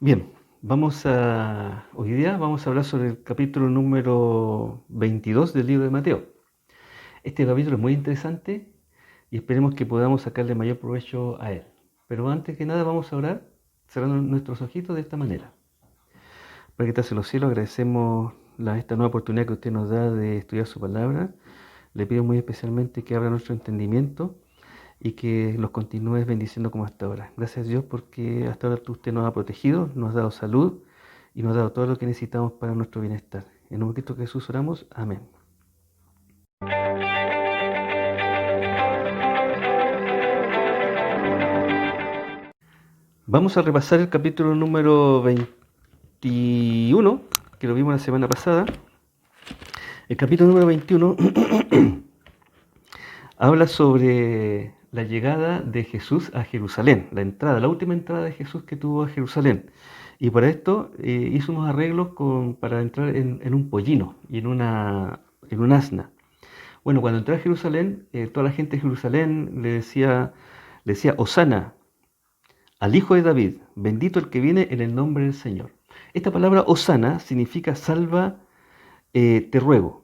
Bien, hoy día vamos a hablar sobre el capítulo número 22 del libro de Mateo. Este capítulo es muy interesante y esperemos que podamos sacarle mayor provecho a él. Pero antes que nada vamos a orar cerrando nuestros ojitos de esta manera. Para que estás en los cielos, agradecemos esta nueva oportunidad que usted nos da de estudiar su palabra. Le pido muy especialmente que abra nuestro entendimiento y que los continúes bendiciendo como hasta ahora. Gracias a Dios porque hasta ahora usted nos ha protegido, nos ha dado salud y nos ha dado todo lo que necesitamos para nuestro bienestar. En el nombre de Cristo Jesús oramos. Amén. Vamos a repasar el capítulo número 21, que lo vimos la semana pasada. El capítulo número 21 habla sobre la llegada de Jesús a Jerusalén, la última entrada de Jesús que tuvo a Jerusalén. Y para esto hizo unos arreglos para entrar en un pollino y en un asna. Bueno, cuando entró a Jerusalén, toda la gente de Jerusalén le decía, Hosana, al Hijo de David, bendito el que viene en el nombre del Señor. Esta palabra Hosana significa salva, te ruego.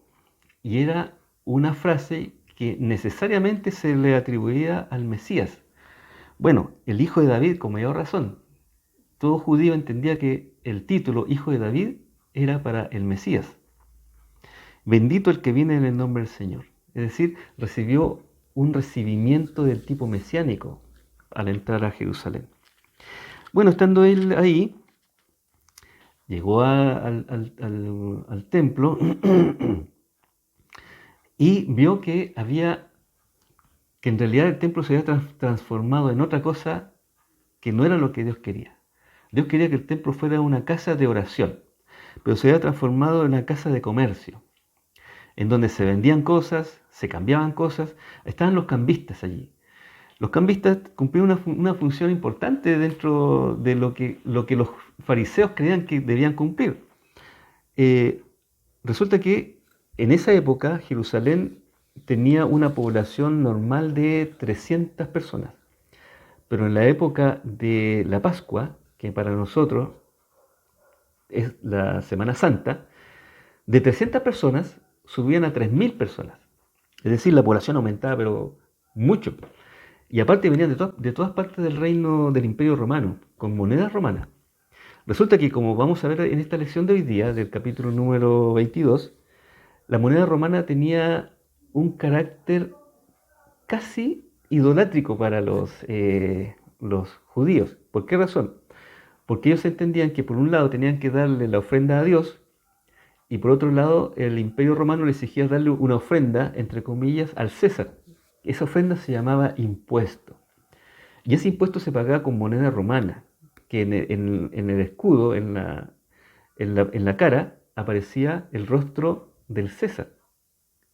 Y era una frase que necesariamente se le atribuía al Mesías. Bueno, el Hijo de David, con mayor razón. Todo judío entendía que el título Hijo de David era para el Mesías. Bendito el que viene en el nombre del Señor. Es decir, recibió un recibimiento del tipo mesiánico al entrar a Jerusalén. Bueno, estando él ahí, llegó al templo y vio que en realidad el templo se había transformado en otra cosa que no era lo que Dios quería. Dios quería que el templo fuera una casa de oración, pero se había transformado en una casa de comercio, en donde se vendían cosas, se cambiaban cosas, estaban los cambistas allí. Los cambistas cumplían una función importante dentro de lo que los fariseos creían que debían cumplir. Eh, Resulta que en esa época Jerusalén tenía una población normal de 300 personas, pero en la época de la Pascua, que para nosotros es la Semana Santa, de 300 personas subían a 3000 personas. Es decir, la población aumentaba, pero mucho. Y aparte venían de todas partes del reino del Imperio Romano, con monedas romanas. Resulta que, como vamos a ver en esta lección de hoy día, del capítulo número 22, la moneda romana tenía un carácter casi idolátrico para los judíos. ¿Por qué razón? Porque ellos entendían que por un lado tenían que darle la ofrenda a Dios y por otro lado el Imperio Romano le exigía darle una ofrenda, entre comillas, al César. Esa ofrenda se llamaba impuesto. Y ese impuesto se pagaba con moneda romana, que en el escudo, en la cara, aparecía el rostro del César,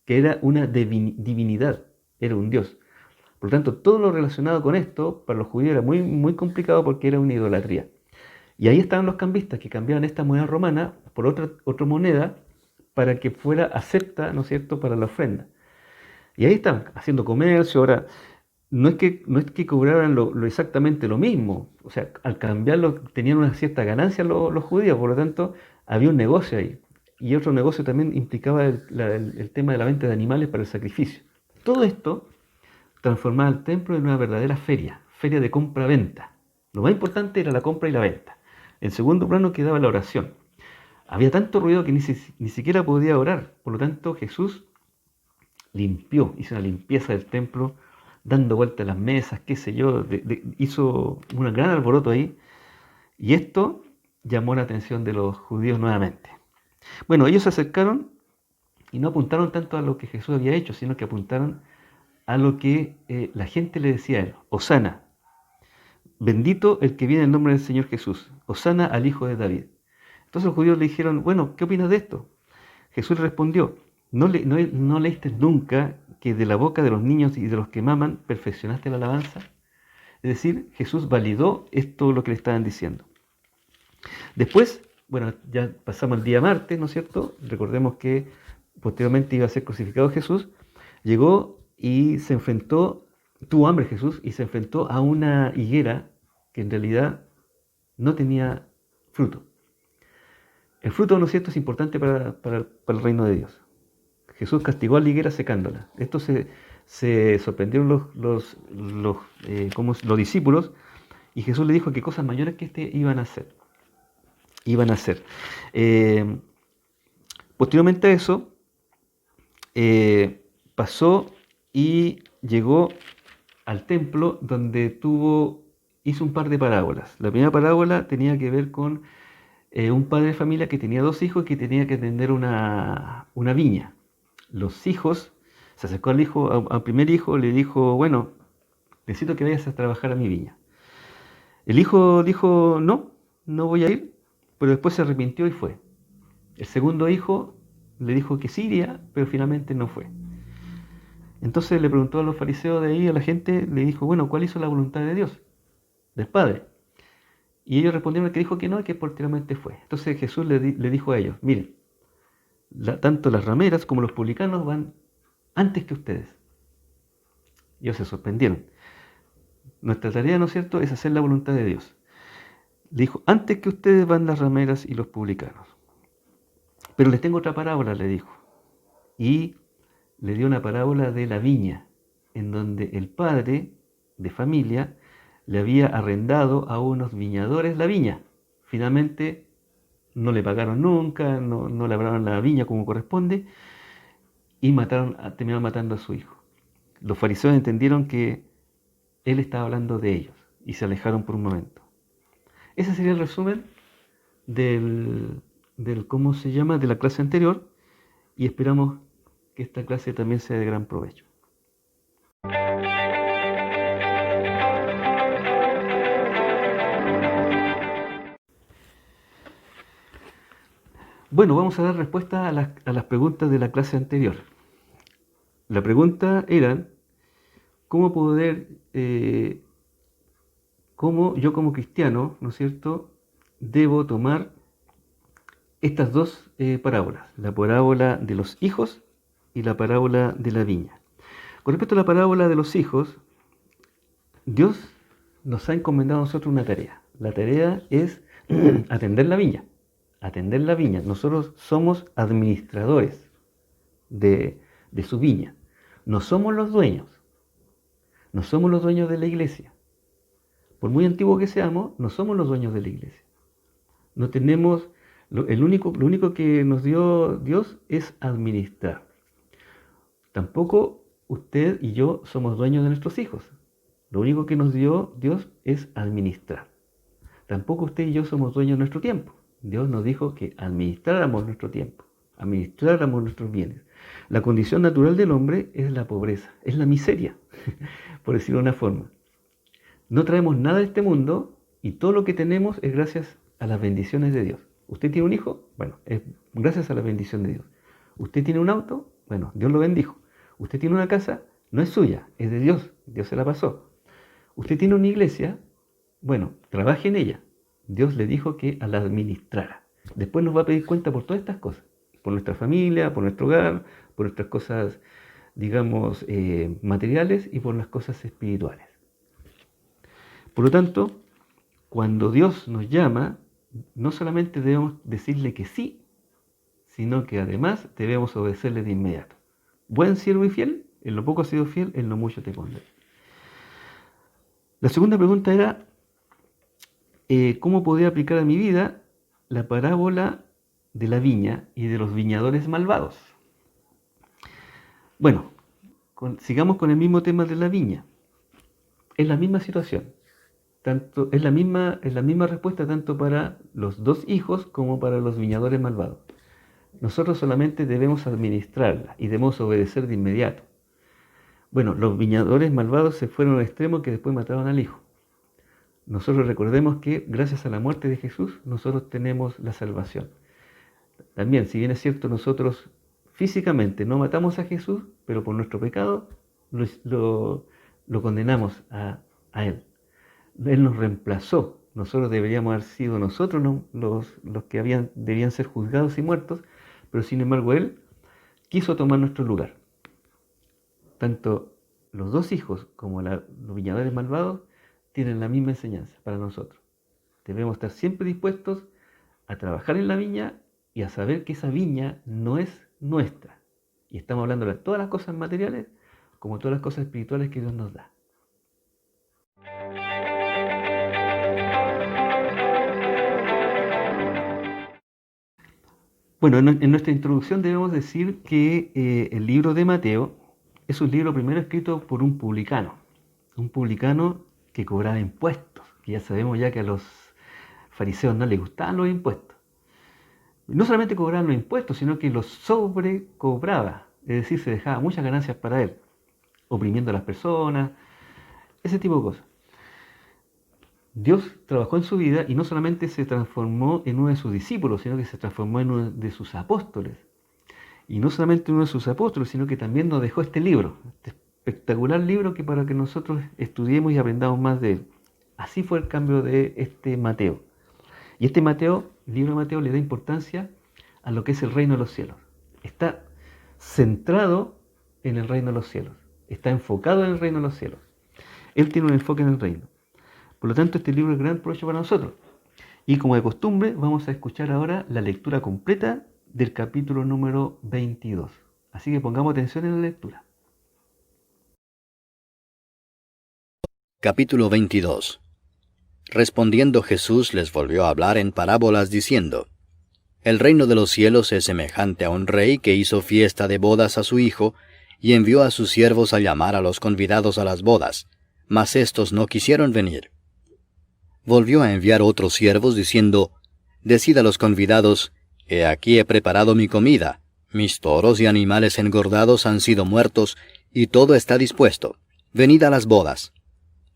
que era una divinidad, era un dios. Por lo tanto, todo lo relacionado con esto, para los judíos era muy, muy complicado porque era una idolatría. Y ahí estaban los cambistas que cambiaban esta moneda romana por otra moneda para que fuera acepta, ¿no es cierto?, para la ofrenda. Y ahí estaban haciendo comercio. Ahora, no es que cobraran exactamente lo mismo. O sea, al cambiarlo tenían una cierta ganancia los judíos, por lo tanto, había un negocio ahí. Y otro negocio también implicaba el tema de la venta de animales para el sacrificio. Todo esto transformaba el templo en una verdadera feria de compra-venta. Lo más importante era la compra y la venta. En segundo plano quedaba la oración. Había tanto ruido que ni siquiera podía orar. Por lo tanto, Jesús hizo una limpieza del templo, dando vueltas a las mesas, qué sé yo, hizo un gran alboroto ahí. Y esto llamó la atención de los judíos nuevamente. Bueno, ellos se acercaron y no apuntaron tanto a lo que Jesús había hecho, sino que apuntaron a lo que la gente le decía a él: Hosana, bendito el que viene en nombre del Señor Jesús, Hosana al Hijo de David. Entonces los judíos le dijeron: bueno, ¿qué opinas de esto? Jesús le respondió: ¿No leíste nunca que de la boca de los niños y de los que maman perfeccionaste la alabanza? Es decir, Jesús validó esto lo que le estaban diciendo. Después, bueno, ya pasamos el día martes, ¿no es cierto? Recordemos que posteriormente iba a ser crucificado Jesús. Llegó y tuvo hambre Jesús y se enfrentó a una higuera que en realidad no tenía fruto. El fruto, ¿no es cierto?, es importante para el reino de Dios. Jesús castigó a la higuera secándola. Esto se sorprendieron los discípulos, y Jesús le dijo que cosas mayores que iban a hacer. Eh, Posteriormente a eso, pasó y llegó al templo donde hizo un par de parábolas. La primera parábola tenía que ver con un padre de familia que tenía 2 hijos y que tenía que atender una viña. Los hijos, se acercó al primer hijo, le dijo, bueno, necesito que vayas a trabajar a mi viña. El hijo dijo, no, no voy a ir, pero después se arrepintió y fue. El segundo hijo le dijo que sí iría, pero finalmente no fue. Entonces le preguntó a los fariseos de ahí, a la gente, le dijo, bueno, ¿cuál hizo la voluntad de Dios? Del Padre. Y ellos respondieron que dijo que no, y que posteriormente fue. Entonces Jesús le dijo a ellos, miren, tanto las rameras como los publicanos van antes que ustedes. Ellos se sorprendieron. Nuestra tarea, ¿no es cierto?, es hacer la voluntad de Dios. Le dijo, antes que ustedes van las rameras y los publicanos. Pero les tengo otra parábola, le dijo. Y le dio una parábola de la viña, en donde el padre de familia le había arrendado a unos viñadores la viña. Finalmente no le pagaron nunca, no labraron la viña como corresponde, y terminaron matando a su hijo. Los fariseos entendieron que él estaba hablando de ellos y se alejaron por un momento. Ese sería el resumen del ¿cómo se llama?, de la clase anterior, y esperamos que esta clase también sea de gran provecho. Bueno, vamos a dar respuesta a las preguntas de la clase anterior. La pregunta era, ¿cómo yo como cristiano, ¿no es cierto?, debo tomar estas dos parábolas, la parábola de los hijos y la parábola de la viña? Con respecto a la parábola de los hijos, Dios nos ha encomendado a nosotros una tarea. La tarea es atender la viña. Nosotros somos administradores de su viña. No somos los dueños. No somos los dueños de la iglesia. Por muy antiguo que seamos, no somos los dueños de la iglesia. No tenemos, lo único que nos dio Dios es administrar. Tampoco usted y yo somos dueños de nuestros hijos. Lo único que nos dio Dios es administrar. Tampoco usted y yo somos dueños de nuestro tiempo. Dios nos dijo que administráramos nuestro tiempo, administráramos nuestros bienes. La condición natural del hombre es la pobreza, es la miseria, por decirlo de una forma. No traemos nada de este mundo y todo lo que tenemos es gracias a las bendiciones de Dios. ¿Usted tiene un hijo? Bueno, es gracias a la bendición de Dios. ¿Usted tiene un auto? Bueno, Dios lo bendijo. ¿Usted tiene una casa? No es suya, es de Dios. Dios se la pasó. ¿Usted tiene una iglesia? Bueno, trabaje en ella. Dios le dijo que la administrara. Después nos va a pedir cuenta por todas estas cosas. Por nuestra familia, por nuestro hogar, por nuestras cosas, digamos, materiales y por las cosas espirituales. Por lo tanto, cuando Dios nos llama, no solamente debemos decirle que sí, sino que además debemos obedecerle de inmediato. Buen siervo y fiel, en lo poco has sido fiel, en lo mucho te pondré. La segunda pregunta era, ¿cómo podría aplicar a mi vida la parábola de la viña y de los viñadores malvados? Bueno, sigamos con el mismo tema de la viña. Es la misma situación. Es la misma respuesta tanto para los 2 hijos como para los viñadores malvados. Nosotros solamente debemos administrarla y debemos obedecer de inmediato. Bueno, los viñadores malvados se fueron al extremo que después mataron al hijo. Nosotros recordemos que gracias a la muerte de Jesús nosotros tenemos la salvación. También, si bien es cierto, nosotros físicamente no matamos a Jesús, pero por nuestro pecado lo condenamos a Él. Él nos reemplazó. Nosotros deberíamos haber sido nosotros los que debían ser juzgados y muertos, pero sin embargo Él quiso tomar nuestro lugar. Tanto los 2 hijos como los viñadores malvados tienen la misma enseñanza para nosotros. Debemos estar siempre dispuestos a trabajar en la viña y a saber que esa viña no es nuestra. Y estamos hablando de todas las cosas materiales como todas las cosas espirituales que Dios nos da. Bueno, en nuestra introducción debemos decir que el libro de Mateo es un libro primero escrito por un publicano que cobraba impuestos, que ya sabemos ya que a los fariseos no les gustaban los impuestos. No solamente cobraban los impuestos, sino que los sobrecobraba, es decir, se dejaba muchas ganancias para él, oprimiendo a las personas, ese tipo de cosas. Dios trabajó en su vida y no solamente se transformó en uno de sus discípulos, sino que se transformó en uno de sus apóstoles. Y no solamente uno de sus apóstoles, sino que también nos dejó este libro, este espectacular libro que para que nosotros estudiemos y aprendamos más de él. Así fue el cambio de este Mateo. Y este Mateo, el libro de Mateo, le da importancia a lo que es el reino de los cielos. Está centrado en el reino de los cielos. Está enfocado en el reino de los cielos. Él tiene un enfoque en el reino. Por lo tanto, este libro es gran provecho para nosotros. Y como de costumbre, vamos a escuchar ahora la lectura completa del capítulo número 22. Así que pongamos atención en la lectura. Capítulo 22. Respondiendo Jesús les volvió a hablar en parábolas diciendo: El reino de los cielos es semejante a un rey que hizo fiesta de bodas a su hijo, y envió a sus siervos a llamar a los convidados a las bodas, mas éstos no quisieron venir. Volvió a enviar otros siervos diciendo: Decid a los convidados: He aquí he preparado mi comida, mis toros y animales engordados han sido muertos, y todo está dispuesto. Venid a las bodas.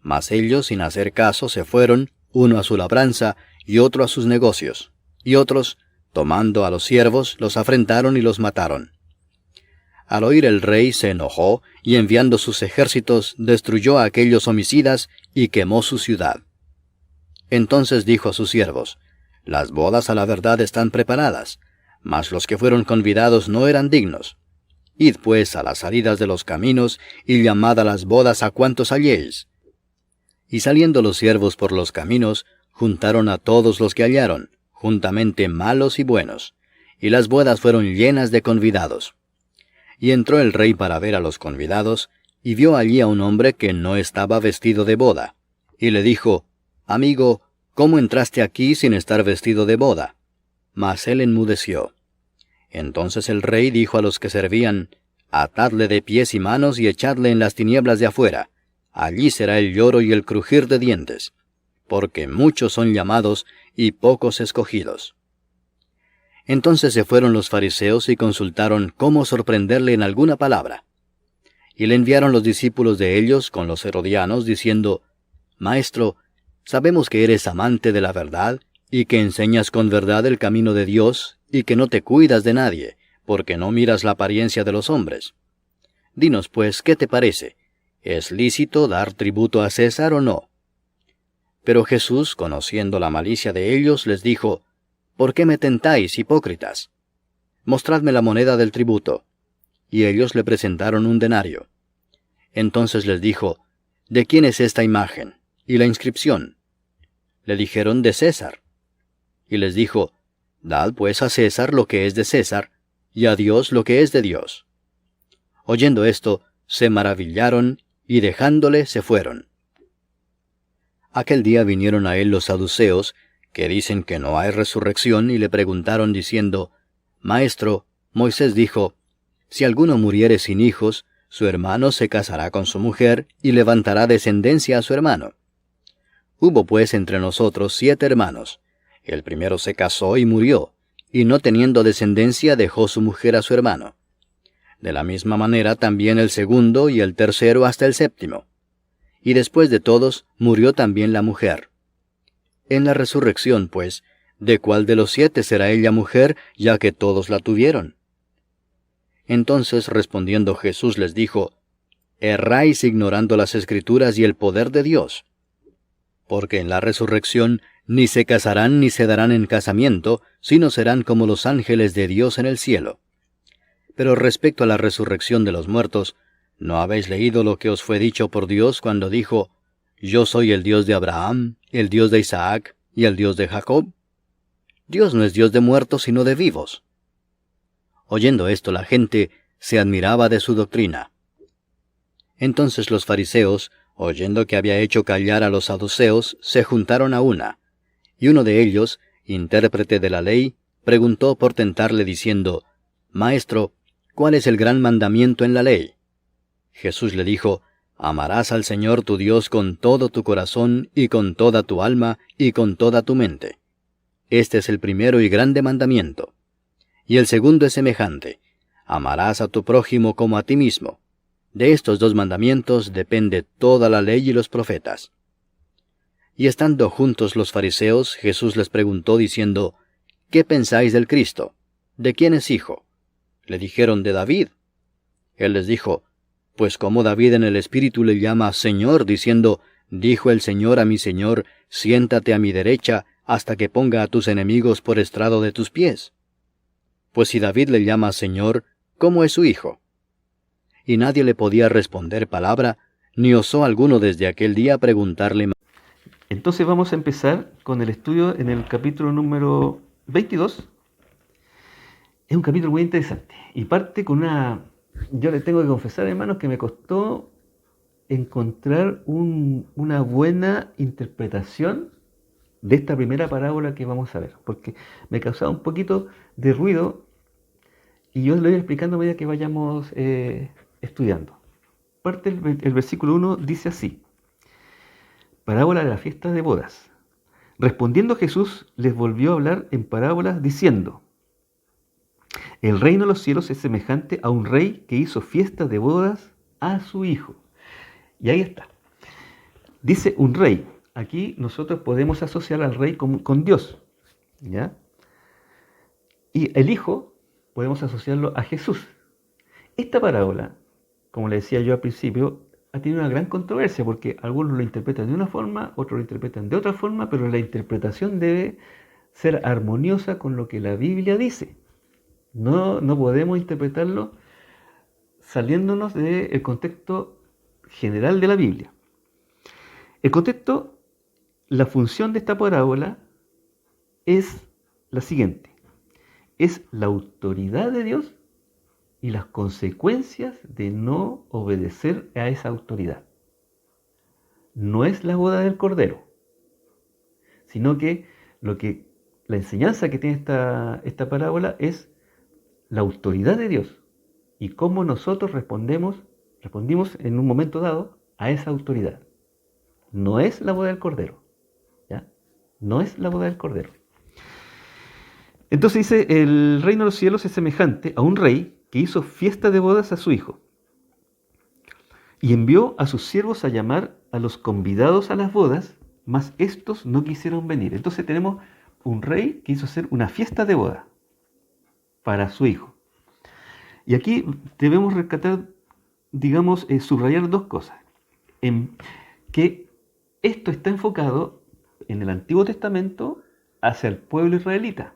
Mas ellos, sin hacer caso, se fueron, uno a su labranza y otro a sus negocios. Y otros, tomando a los siervos, los afrentaron y los mataron. Al oír el rey se enojó, y enviando sus ejércitos, destruyó a aquellos homicidas y quemó su ciudad. Entonces dijo a sus siervos: Las bodas a la verdad están preparadas, mas los que fueron convidados no eran dignos. Id pues a las salidas de los caminos, y llamad a las bodas a cuantos halléis. Y saliendo los siervos por los caminos, juntaron a todos los que hallaron, juntamente malos y buenos, y las bodas fueron llenas de convidados. Y entró el rey para ver a los convidados, y vio allí a un hombre que no estaba vestido de boda, y le dijo: Amigo, ¿cómo entraste aquí sin estar vestido de boda? Mas él enmudeció. Entonces el rey dijo a los que servían: Atadle de pies y manos y echadle en las tinieblas de afuera. Allí será el lloro y el crujir de dientes, porque muchos son llamados y pocos escogidos. Entonces se fueron los fariseos y consultaron cómo sorprenderle en alguna palabra. Y le enviaron los discípulos de ellos con los herodianos, diciendo: Maestro, sabemos que eres amante de la verdad, y que enseñas con verdad el camino de Dios, y que no te cuidas de nadie, porque no miras la apariencia de los hombres. Dinos pues, ¿qué te parece? ¿Es lícito dar tributo a César o no? Pero Jesús, conociendo la malicia de ellos, les dijo: ¿Por qué me tentáis, hipócritas? Mostradme la moneda del tributo. Y ellos le presentaron un denario. Entonces les dijo: ¿De quién es esta imagen? ¿Y la inscripción? Le dijeron: de César. Y les dijo: Dad pues a César lo que es de César, y a Dios lo que es de Dios. Oyendo esto, se maravillaron, y dejándole se fueron. Aquel día vinieron a él los saduceos, que dicen que no hay resurrección, y le preguntaron diciendo: Maestro, Moisés dijo: Si alguno muriere sin hijos, su hermano se casará con su mujer, y levantará descendencia a su hermano. Hubo pues entre nosotros 7 hermanos. El primero se casó y murió, y no teniendo descendencia dejó su mujer a su hermano. De la misma manera también el segundo y el tercero hasta el séptimo. Y después de todos murió también la mujer. En la resurrección, pues, ¿de cuál de los 7 será ella mujer, ya que todos la tuvieron? Entonces respondiendo Jesús les dijo: Erráis ignorando las Escrituras y el poder de Dios. Porque en la resurrección ni se casarán ni se darán en casamiento, sino serán como los ángeles de Dios en el cielo. Pero respecto a la resurrección de los muertos, ¿no habéis leído lo que os fue dicho por Dios cuando dijo: Yo soy el Dios de Abraham, el Dios de Isaac y el Dios de Jacob? Dios no es Dios de muertos, sino de vivos. Oyendo esto, la gente se admiraba de su doctrina. Entonces los fariseos, oyendo que había hecho callar a los saduceos, se juntaron a una. Y uno de ellos, intérprete de la ley, preguntó por tentarle diciendo, Maestro, ¿cuál es el gran mandamiento en la ley? Jesús le dijo, Amarás al Señor tu Dios con todo tu corazón, y con toda tu alma, y con toda tu mente. Este es el primero y grande mandamiento. Y el segundo es semejante, amarás a tu prójimo como a ti mismo. De estos dos mandamientos depende toda la ley y los profetas. Y estando juntos los fariseos, Jesús les preguntó diciendo, ¿Qué pensáis del Cristo? ¿De quién es hijo? Le dijeron, de David. Él les dijo, pues como David en el Espíritu le llama Señor, diciendo, dijo el Señor a mi Señor, siéntate a mi derecha, hasta que ponga a tus enemigos por estrado de tus pies. Pues si David le llama Señor, ¿cómo es su hijo? Y nadie le podía responder palabra, ni osó alguno desde aquel día preguntarle más. Entonces vamos a empezar con el estudio en el capítulo número 22. Es un capítulo muy interesante y parte con yo le tengo que confesar, hermanos, que me costó encontrar una buena interpretación de esta primera parábola que vamos a ver, porque me causaba un poquito de ruido y yo lo voy explicando a medida que vayamos estudiando. Parte el versículo 1 dice así: parábola de la fiesta de bodas. Respondiendo Jesús les volvió a hablar en parábolas diciendo: el reino de los cielos es semejante a un rey que hizo fiesta de bodas a su hijo. Y ahí está. Dice un rey. Aquí nosotros podemos asociar al rey con Dios, ¿ya? Y el hijo podemos asociarlo a Jesús. Esta parábola, como le decía yo al principio, ha tenido una gran controversia porque algunos lo interpretan de una forma, otros lo interpretan de otra forma, pero la interpretación debe ser armoniosa con lo que la Biblia dice. No podemos interpretarlo saliéndonos del contexto general de la Biblia. El contexto, la función de esta parábola es la siguiente: es la autoridad de Dios y las consecuencias de no obedecer a esa autoridad. No es la boda del Cordero, sino que la enseñanza que tiene esta parábola es la autoridad de Dios y cómo nosotros respondimos en un momento dado a esa autoridad. No es la boda del Cordero, ¿ya? No es la boda del Cordero. Entonces dice, el reino de los cielos es semejante a un rey que hizo fiesta de bodas a su hijo y envió a sus siervos a llamar a los convidados a las bodas, mas estos no quisieron venir. Entonces tenemos un rey que hizo hacer una fiesta de boda para su hijo. Y aquí debemos rescatar, digamos, subrayar dos cosas. Que esto está enfocado en el Antiguo Testamento hacia el pueblo israelita,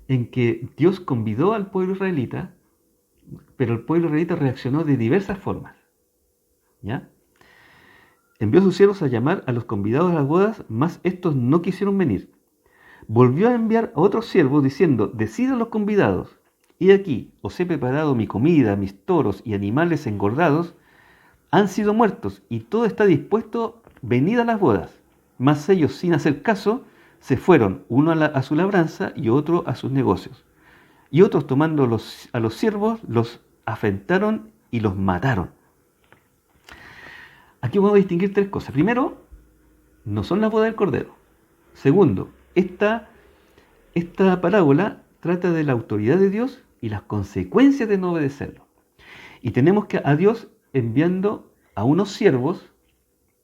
en que Dios convidó al pueblo israelita, pero el pueblo israelita reaccionó de diversas formas, ¿ya? Envió a sus siervos a llamar a los convidados a las bodas, mas estos no quisieron venir. Volvió a enviar a otros siervos diciendo: decidan los convidados, y aquí os he preparado mi comida, mis toros y animales engordados han sido muertos, y todo está dispuesto, venid a las bodas. Mas ellos, sin hacer caso, se fueron, uno a su labranza y otro a sus negocios. Y otros, tomando a los siervos, los afrentaron y los mataron. Aquí vamos a distinguir tres cosas. Primero, no son las bodas del Cordero. Segundo, esta parábola trata de la autoridad de Dios y las consecuencias de no obedecerlo. Y tenemos que a Dios enviando a unos siervos,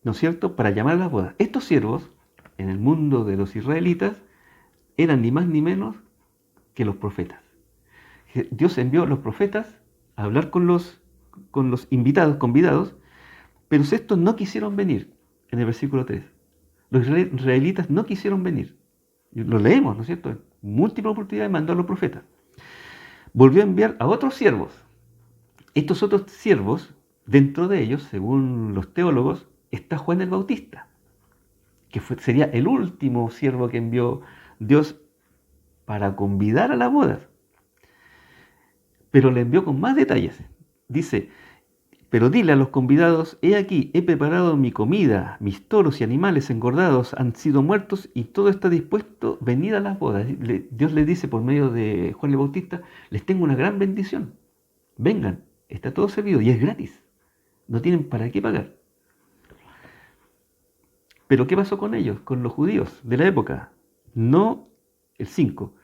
¿no es cierto?, para llamar a las bodas. Estos siervos, en el mundo de los israelitas, eran ni más ni menos que los profetas. Dios envió a los profetas a hablar con los convidados, pero estos no quisieron venir, en el versículo 3. Los israelitas no quisieron venir. Lo leemos, ¿no es cierto? En múltiples oportunidades mandó a los profetas. Volvió a enviar a otros siervos. Estos otros siervos, dentro de ellos, según los teólogos, está Juan el Bautista, que sería el último siervo que envió Dios para convidar a las bodas. Pero le envió con más detalles. Dice, pero dile a los convidados, he aquí, he preparado mi comida, mis toros y animales engordados han sido muertos y todo está dispuesto, venid a las bodas. Dios les dice por medio de Juan el Bautista, les tengo una gran bendición. Vengan, está todo servido y es gratis. No tienen para qué pagar. Pero ¿qué pasó con ellos, con los judíos de la época? No, el 5,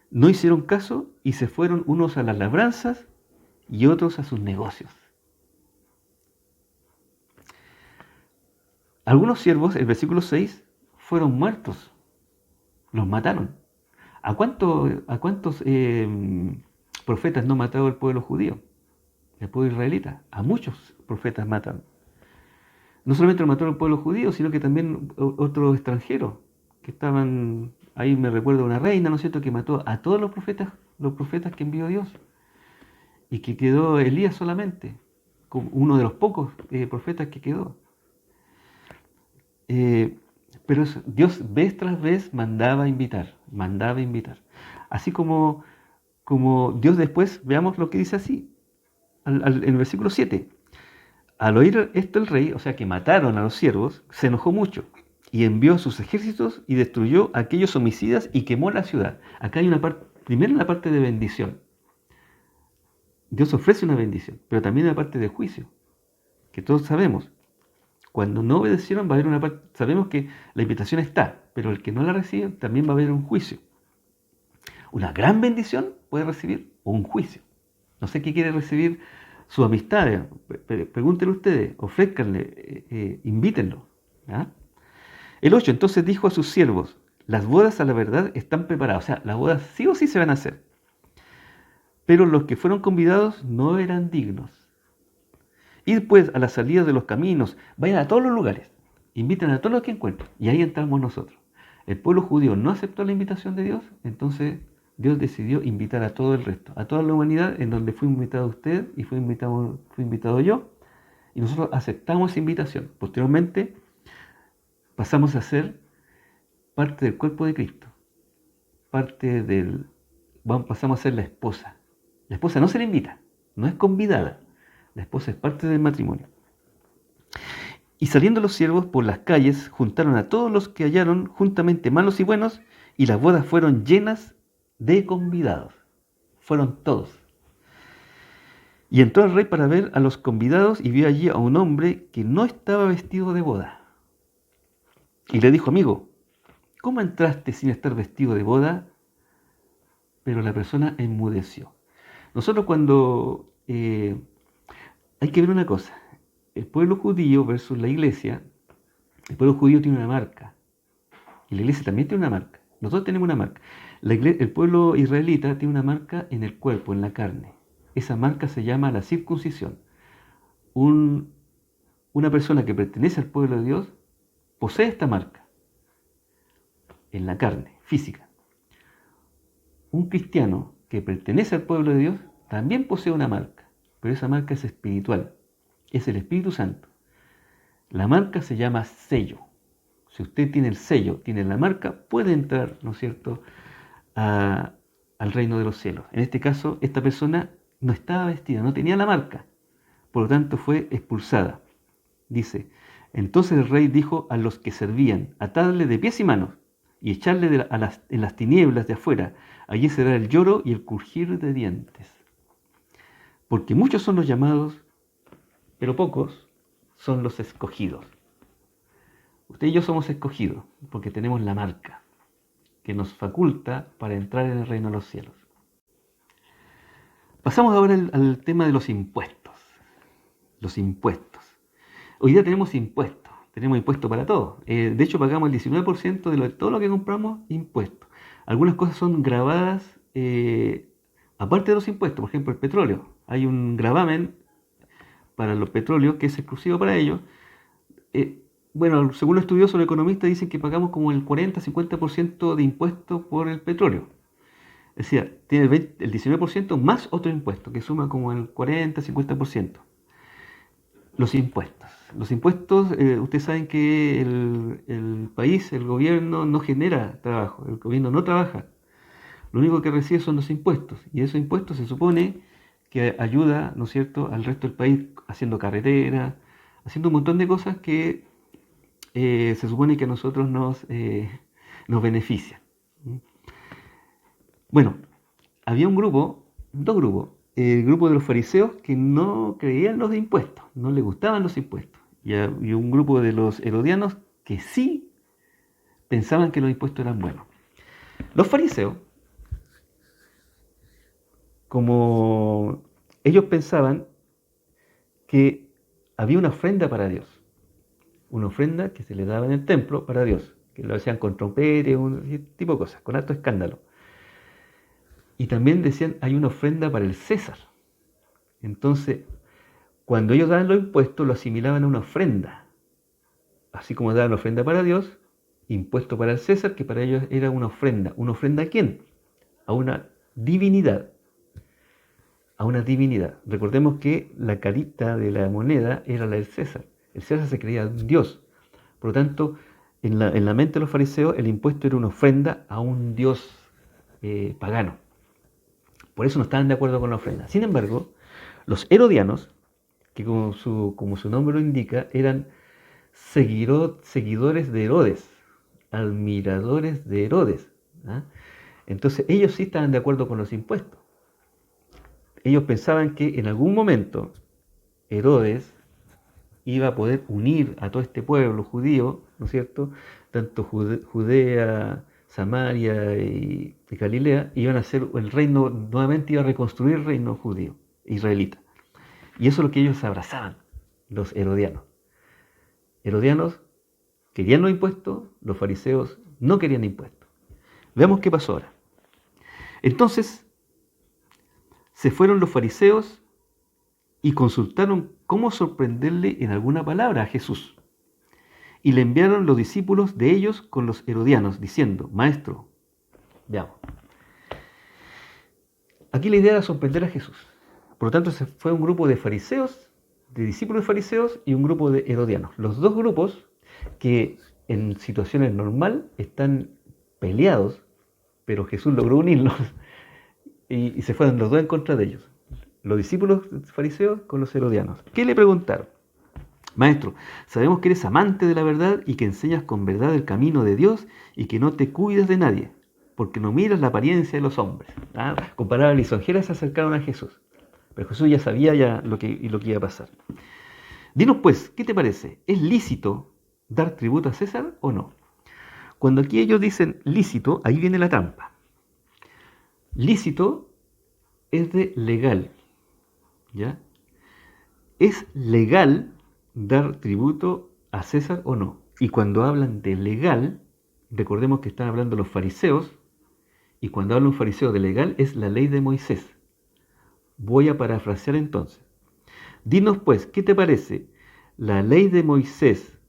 no hicieron caso y se fueron unos a las labranzas y otros a sus negocios. Algunos siervos, el versículo 6, fueron muertos, los mataron. ¿A cuántos profetas no mató el pueblo judío, el pueblo israelita? A muchos profetas mataron. No solamente lo mató el pueblo judío, sino que también otros extranjeros que estaban ahí. Me recuerdo una reina, ¿no es cierto?, que mató a todos los profetas que envió Dios, y que quedó Elías solamente, como uno de los pocos profetas que quedó. Pero Dios vez tras vez mandaba a invitar. Así como Dios después, veamos lo que dice así, en el versículo 7. Al oír esto el rey, o sea que mataron a los siervos, se enojó mucho y envió a sus ejércitos y destruyó a aquellos homicidas y quemó la ciudad. Acá hay una parte, primero una parte de bendición. Dios ofrece una bendición, pero también una parte de juicio, que todos sabemos. Cuando no obedecieron va a haber una parte, sabemos que la invitación está, pero el que no la recibe también va a haber un juicio. Una gran bendición puede recibir un juicio. No sé qué quiere recibir su amistad. Pregúntenle ustedes, ofrézcanle, invítenlo. ¿Ah? El 8, entonces dijo a sus siervos, las bodas a la verdad están preparadas. O sea, las bodas sí o sí se van a hacer. Pero los que fueron convidados no eran dignos. Id pues a la salida de los caminos, vayan a todos los lugares, inviten a todos los que encuentren. Y ahí entramos nosotros. El pueblo judío no aceptó la invitación de Dios, entonces Dios decidió invitar a todo el resto, a toda la humanidad, en donde fue invitado usted y fue invitado yo, y nosotros aceptamos esa invitación. Posteriormente pasamos a ser parte del cuerpo de Cristo, pasamos a ser la esposa. La esposa no se le invita, no es convidada. La esposa es parte del matrimonio. Y saliendo los siervos por las calles, juntaron a todos los que hallaron, juntamente malos y buenos, y las bodas fueron llenas de convidados. Fueron todos. Y entró el rey para ver a los convidados y vio allí a un hombre que no estaba vestido de boda. Y le dijo, amigo, ¿cómo entraste sin estar vestido de boda? Pero la persona enmudeció. Nosotros cuando... hay que ver una cosa. El pueblo judío versus la iglesia. El pueblo judío tiene una marca. Y la iglesia también tiene una marca. Nosotros tenemos una marca. El pueblo israelita tiene una marca en el cuerpo, en la carne. Esa marca se llama la circuncisión. Una persona que pertenece al pueblo de Dios posee esta marca en la carne, física. Un cristiano que pertenece al pueblo de Dios también posee una marca, pero esa marca es espiritual, es el Espíritu Santo. La marca se llama sello. Si usted tiene el sello, tiene la marca, puede entrar, ¿no es cierto?, al reino de los cielos. En este caso, esta persona no estaba vestida, no tenía la marca, por lo tanto fue expulsada. Dice, entonces el rey dijo a los que servían, atadle de pies y manos y echarle en las tinieblas de afuera, allí será el lloro y el crujir de dientes. Porque muchos son los llamados, pero pocos son los escogidos. Usted y yo somos escogidos porque tenemos la marca que nos faculta para entrar en el reino de los cielos. Pasamos ahora al tema de los impuestos. Los impuestos. Hoy día tenemos impuestos para todo. De hecho, pagamos el 19% de todo lo que compramos, impuestos. Algunas cosas son gravadas aparte de los impuestos. Por ejemplo, el petróleo. Hay un gravamen para los petróleos que es exclusivo para ellos. Bueno, según los estudiosos, los economistas dicen que pagamos como el 40-50% de impuestos por el petróleo. Es decir, tiene el 19% más otro impuesto, que suma como el 40-50%. Los impuestos. Los impuestos, ustedes saben que el país, el gobierno, no genera trabajo. El gobierno no trabaja. lo único que recibe son los impuestos, y esos impuestos se supone que ayuda, ¿no es cierto?, al resto del país haciendo carreteras, haciendo un montón de cosas que se supone que a nosotros nos benefician. Bueno, había un grupo, dos grupos, el grupo de los fariseos que no creían los impuestos, no les gustaban los impuestos, y un grupo de los herodianos que sí pensaban que los impuestos eran buenos. Los fariseos, como ellos pensaban que había una ofrenda para Dios, una ofrenda que se le daba en el templo para Dios, que lo hacían con trompetes, un tipo de cosas, con alto escándalo. Y también decían, hay una ofrenda para el César. Entonces, cuando ellos daban los impuestos, lo asimilaban a una ofrenda. Así como daban la ofrenda para Dios, impuesto para el César, que para ellos era una ofrenda. ¿Una ofrenda a quién? A una divinidad. A una divinidad. Recordemos que la carita de la moneda era la del César. El César se creía un Dios. Por lo tanto, en la mente de los fariseos, el impuesto era una ofrenda a un Dios pagano. Por eso no estaban de acuerdo con la ofrenda. Sin embargo, los herodianos, que como su nombre lo indica, eran seguidores de Herodes, admiradores de Herodes. ¿Ah? Entonces ellos sí estaban de acuerdo con los impuestos. Ellos pensaban que en algún momento Herodes iba a poder unir a todo este pueblo judío, ¿no es cierto? Tanto Judea, Samaria y Galilea, iban a ser el reino, nuevamente iba a reconstruir el reino judío, israelita. Y eso es lo que ellos abrazaban, los herodianos. Herodianos querían los impuestos, los fariseos no querían impuestos. Veamos qué pasó ahora. Entonces, se fueron los fariseos y consultaron cómo sorprenderle en alguna palabra a Jesús. Y le enviaron los discípulos de ellos con los herodianos, diciendo, Maestro, veamos. Aquí la idea era sorprender a Jesús. Por lo tanto, se fue un grupo de fariseos, de discípulos de fariseos y un grupo de herodianos. Los dos grupos que en situaciones normales están peleados, pero Jesús logró unirlos y se fueron los dos en contra de ellos. Los discípulos fariseos con los herodianos. ¿Qué le preguntaron? Maestro, sabemos que eres amante de la verdad y que enseñas con verdad el camino de Dios y que no te cuidas de nadie, porque no miras la apariencia de los hombres. Con palabras lisonjeras se acercaron a Jesús. Pero Jesús ya sabía lo que iba a pasar. Dinos pues, ¿qué te parece? ¿Es lícito dar tributo a César o no? Cuando aquí ellos dicen lícito, ahí viene la trampa. Lícito es de legal, ¿ya? ¿Es legal dar tributo a César o no? Y cuando hablan de legal, recordemos que están hablando los fariseos, y cuando habla un fariseo de legal es la ley de Moisés. Voy a parafrasear entonces. Dinos pues, ¿qué te parece? ¿La ley de Moisés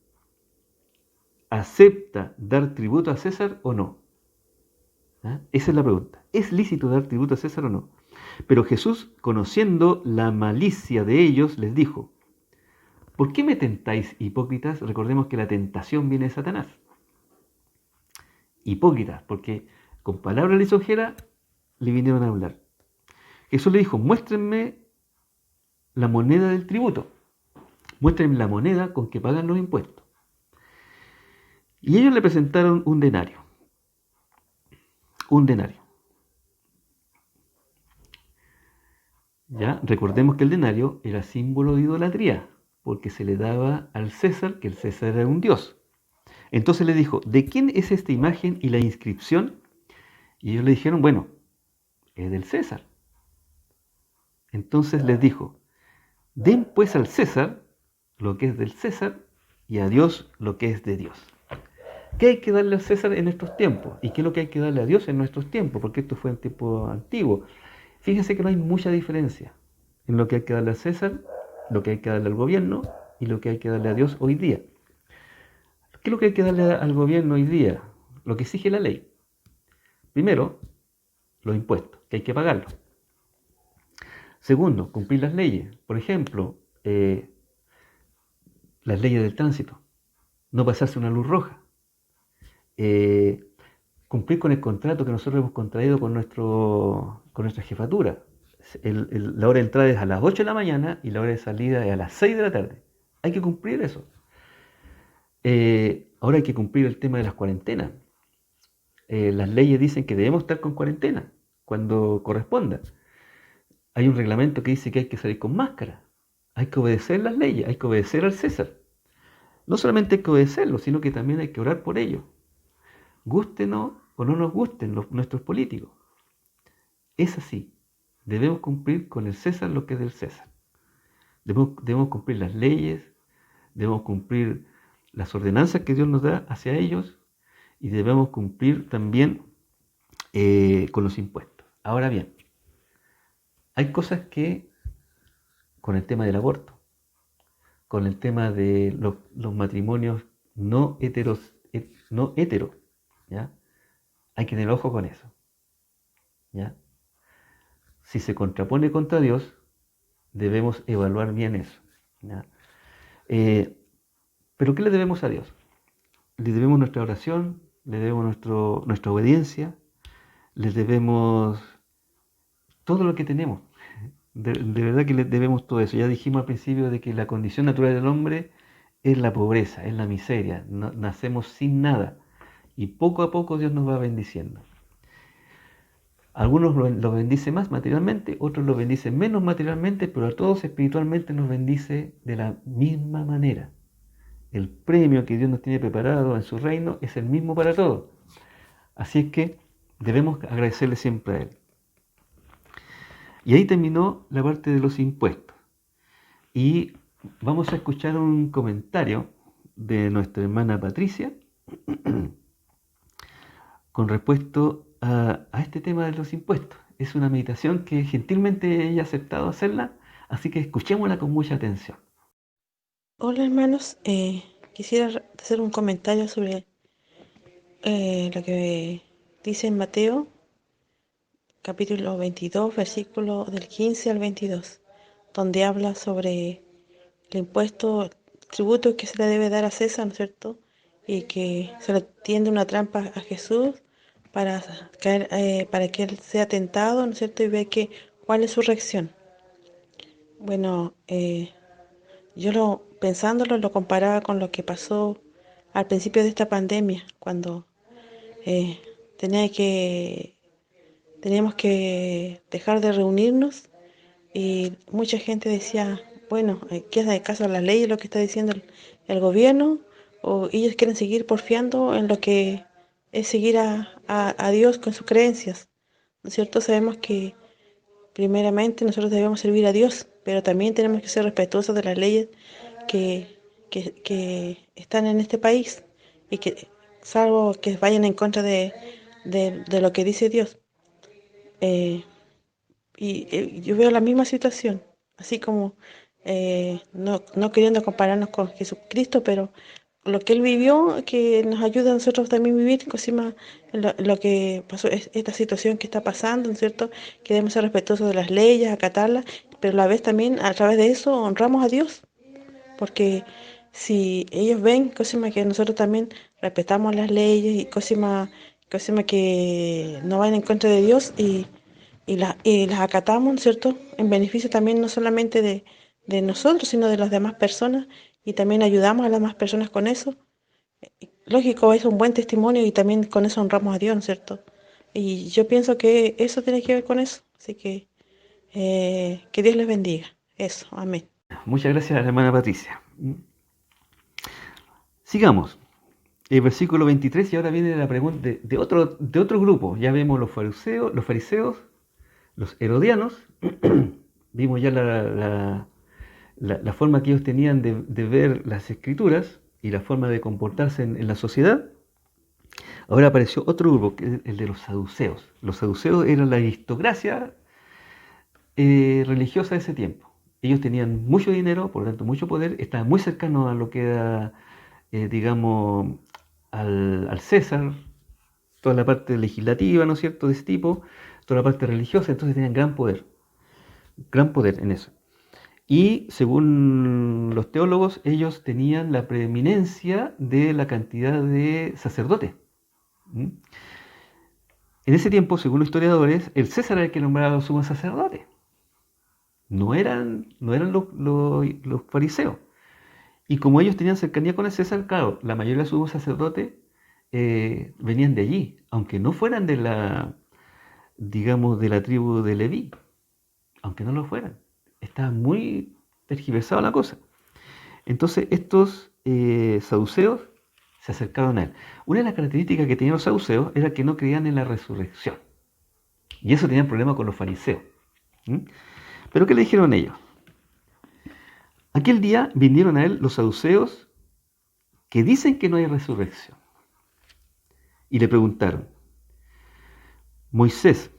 acepta dar tributo a César o no? Esa es la pregunta. ¿Es lícito dar tributo a César o no? Pero Jesús, conociendo la malicia de ellos, les dijo, ¿por qué me tentáis, hipócritas? Recordemos que la tentación viene de Satanás. Hipócritas, porque con palabras lisonjeras le vinieron a hablar. Jesús le dijo, muéstrenme la moneda del tributo. Muéstrenme la moneda con que pagan los impuestos. Y ellos le presentaron un denario. Un denario. Ya, recordemos que el denario era símbolo de idolatría, porque se le daba al César, que el César era un dios. Entonces le dijo, ¿de quién es esta imagen y la inscripción? Y ellos le dijeron, bueno, es del César. Entonces les dijo, den pues al César lo que es del César y a Dios lo que es de Dios. ¿Qué hay que darle al César en estos tiempos? ¿Y qué es lo que hay que darle a Dios en nuestros tiempos? Porque esto fue en tiempo antiguo. Fíjense que no hay mucha diferencia en lo que hay que darle al César, lo que hay que darle al gobierno y lo que hay que darle a Dios hoy día. ¿Qué es lo que hay que darle al gobierno hoy día? Lo que exige la ley. Primero, los impuestos, que hay que pagarlos. Segundo, cumplir las leyes. Por ejemplo, las leyes del tránsito. No pasarse una luz roja. cumplir con el contrato que nosotros hemos contraído con nuestra jefatura. La hora de entrada es a las 8 de la mañana y la hora de salida es a las 6 de la tarde. Hay que cumplir eso. Ahora hay que cumplir el tema de las cuarentenas. Las leyes dicen que debemos estar con cuarentena cuando corresponda. Hay un reglamento que dice que hay que salir con máscara. Hay que obedecer las leyes, hay que obedecer al César. No solamente hay que obedecerlo, sino que también hay que orar por ello. Gústenos o no nos gusten nuestros políticos. Es así. Debemos cumplir con el César lo que es del César. Debemos cumplir las leyes, debemos cumplir las ordenanzas que Dios nos da hacia ellos y debemos cumplir también con los impuestos. Ahora bien, hay cosas que, con el tema del aborto, con el tema de los matrimonios no hetero, ¿ya? Hay que tener ojo con eso, ¿ya? Si se contrapone contra Dios, debemos evaluar bien eso, ¿ya? Pero ¿qué le debemos a Dios? Le debemos nuestra oración, le debemos nuestra obediencia, le debemos todo lo que tenemos. De verdad que le debemos todo eso. Ya dijimos al principio de que la condición natural del hombre es la pobreza, es la miseria. Nacemos sin nada. Y poco a poco Dios nos va bendiciendo. Algunos lo bendice más materialmente, otros lo bendicen menos materialmente, pero a todos espiritualmente nos bendice de la misma manera. El premio que Dios nos tiene preparado en su reino es el mismo para todos. Así es que debemos agradecerle siempre a Él. Y ahí terminó la parte de los impuestos. Y vamos a escuchar un comentario de nuestra hermana Patricia con respecto a este tema de los impuestos. Es una meditación que gentilmente ella ha aceptado hacerla, así que escuchémosla con mucha atención. Hola hermanos, quisiera hacer un comentario sobre lo que dice en Mateo, capítulo 22, versículo del 15 al 22, donde habla sobre el impuesto, el tributo que se le debe dar a César, ¿no es cierto? Y que se le tiende una trampa a Jesús para caer, para que él sea tentado, ¿no es cierto? Y ve cuál es su reacción. Bueno, pensándolo, lo comparaba con lo que pasó al principio de esta pandemia, cuando eh, tenía que, teníamos que dejar de reunirnos y mucha gente decía, bueno, ¿qué hace de caso a las leyes, lo que está diciendo el gobierno? O ellos quieren seguir porfiando en lo que es seguir a Dios con sus creencias, ¿no es cierto? Sabemos que primeramente nosotros debemos servir a Dios, pero también tenemos que ser respetuosos de las leyes que, que están en este país y que, salvo que vayan en contra de lo que dice Dios. Eh, yo veo la misma situación, así como no queriendo compararnos con Jesucristo, pero lo que Él vivió, que nos ayuda a nosotros también a vivir, encima lo que pasó, esta situación que está pasando, ¿no es cierto? Que debemos ser respetuosos de las leyes, acatarlas, pero a la vez también a través de eso honramos a Dios, porque si ellos ven, cosima que nosotros también respetamos las leyes y cosima que no van en contra de Dios y las acatamos, ¿no es cierto? En beneficio también no solamente de nosotros, sino de las demás personas y también ayudamos a las demás personas con eso. Lógico, es un buen testimonio y también con eso honramos a Dios, ¿no es cierto? Y yo pienso que eso tiene que ver con eso. Así que Dios les bendiga. Eso, amén. Muchas gracias, hermana Patricia. Sigamos. El versículo 23 y ahora viene la pregunta de otro grupo. Ya vemos los fariseos, los herodianos. Vimos ya la forma que ellos tenían de ver las escrituras y la forma de comportarse en la sociedad. Ahora apareció otro grupo, que es el de los saduceos. Los saduceos eran la aristocracia religiosa de ese tiempo. Ellos tenían mucho dinero, por lo tanto mucho poder, estaban muy cercanos a lo que era, digamos, al César, toda la parte legislativa, ¿no es cierto?, de ese tipo, toda la parte religiosa, entonces tenían gran poder en eso. Y según los teólogos, ellos tenían la preeminencia de la cantidad de sacerdotes. ¿Mm? En ese tiempo, según los historiadores, el César era el que nombraba a los sumos sacerdotes. No eran los fariseos. Y como ellos tenían cercanía con el César, claro, la mayoría de los sumos sacerdotes venían de allí, aunque no fueran de la, digamos, de la tribu de Leví, aunque no lo fueran. Estaba muy tergiversada la cosa. Entonces estos saduceos se acercaron a él. Una de las características que tenían los saduceos era que no creían en la resurrección. Y eso tenía problema con los fariseos. ¿Mm? Pero ¿qué le dijeron ellos? Aquel día vinieron a él los saduceos que dicen que no hay resurrección. Y le preguntaron, Moisés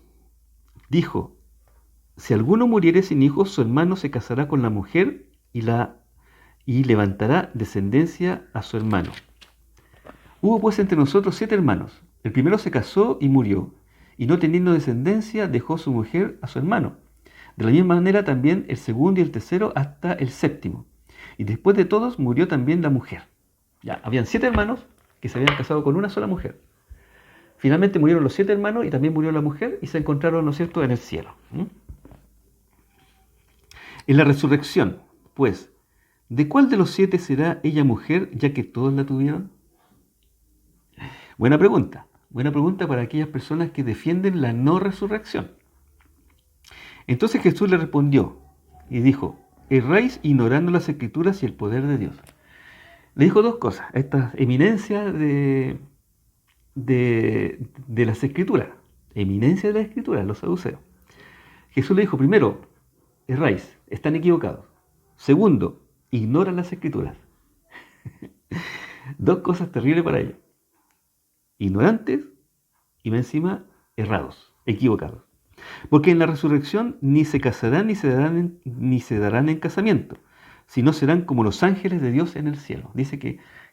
dijo, si alguno muriere sin hijos, su hermano se casará con la mujer y levantará descendencia a su hermano. Hubo pues entre nosotros 7 hermanos. El primero se casó y murió, y no teniendo descendencia dejó su mujer a su hermano. De la misma manera también el segundo y el tercero hasta el séptimo. Y después de todos murió también la mujer. Ya, habían 7 hermanos que se habían casado con una sola mujer. Finalmente murieron los 7 hermanos y también murió la mujer y se encontraron, ¿no es cierto?, en el cielo. En la resurrección, pues, ¿de cuál de los 7 será ella mujer, ya que todos la tuvieron? Buena pregunta para aquellas personas que defienden la no resurrección. Entonces Jesús le respondió y dijo, erráis ignorando las escrituras y el poder de Dios. Le dijo 2 cosas, esta eminencia de las escrituras, eminencia de las escrituras, los saduceos. Jesús le dijo, primero, erráis, están equivocados. Segundo, ignoran las escrituras. 2 cosas terribles para ellos. Ignorantes y encima errados, equivocados. Porque en la resurrección ni se casarán ni se darán en casamiento, sino serán como los ángeles de Dios en el cielo.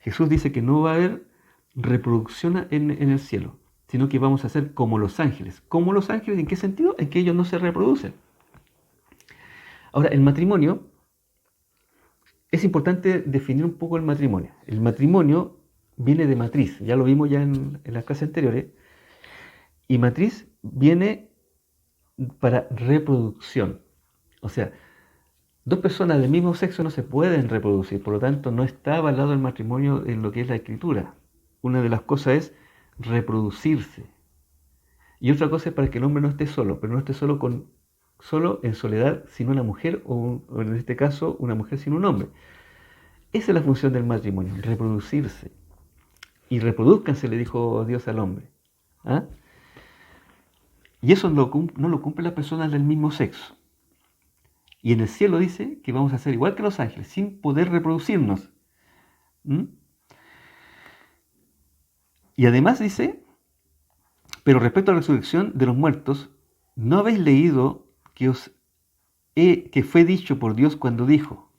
Jesús dice que no va a haber reproducción en el cielo, sino que vamos a ser como los ángeles. ¿Como los ángeles? ¿En qué sentido? En que ellos no se reproducen. Ahora, el matrimonio, es importante definir un poco el matrimonio. El matrimonio viene de matriz, ya lo vimos ya en las clases anteriores, y matriz viene para reproducción. O sea, 2 personas del mismo sexo no se pueden reproducir, por lo tanto no está avalado el matrimonio en lo que es la escritura. Una de las cosas es reproducirse. Y otra cosa es para que el hombre no esté solo, pero no esté solo en soledad sin una mujer o en este caso una mujer sin un hombre. Esa es la función del matrimonio, reproducirse. Y reproduzcanse, le dijo Dios al hombre. ¿Ah? Y eso no lo cumplen las personas del mismo sexo. Y en el cielo dice que vamos a ser igual que los ángeles, sin poder reproducirnos. Y además dice, pero respecto a la resurrección de los muertos, ¿no habéis leído que fue dicho por Dios cuando dijo?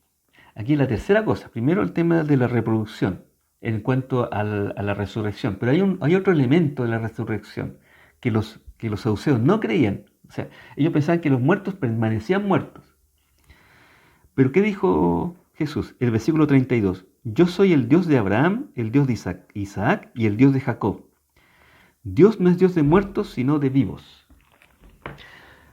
Aquí la tercera cosa. Primero el tema de la reproducción en cuanto a la resurrección. Pero hay otro elemento de la resurrección que los saduceos no creían. O sea, ellos pensaban que los muertos permanecían muertos. Pero ¿qué dijo Jesús? El versículo 32. Yo soy el Dios de Abraham, el Dios de Isaac y el Dios de Jacob. Dios no es Dios de muertos, sino de vivos.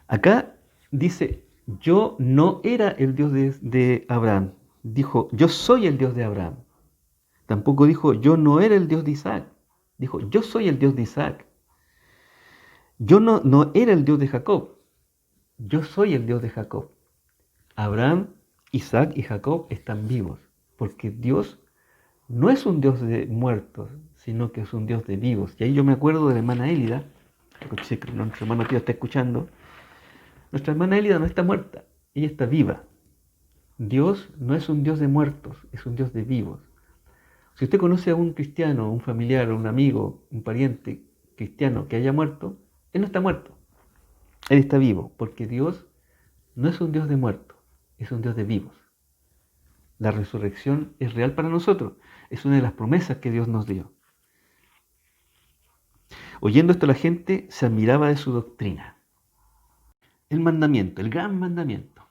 Acá dice, yo no era el Dios de Abraham. Dijo, yo soy el Dios de Abraham. Tampoco dijo, yo no era el Dios de Isaac. Dijo, yo soy el Dios de Isaac. Yo no era el Dios de Jacob. Yo soy el Dios de Jacob. Abraham, Isaac y Jacob están vivos, porque Dios no es un Dios de muertos, sino que es un Dios de vivos. Y ahí yo me acuerdo de la hermana Élida, si nuestro hermano tío está escuchando. Nuestra hermana Élida no está muerta, ella está viva. Dios no es un Dios de muertos, es un Dios de vivos. Si usted conoce a un cristiano, un familiar, un amigo, un pariente cristiano que haya muerto, él no está muerto, él está vivo, porque Dios no es un Dios de muertos, es un Dios de vivos. La resurrección es real para nosotros, es una de las promesas que Dios nos dio. Oyendo esto la gente se admiraba de su doctrina. El mandamiento, el gran mandamiento.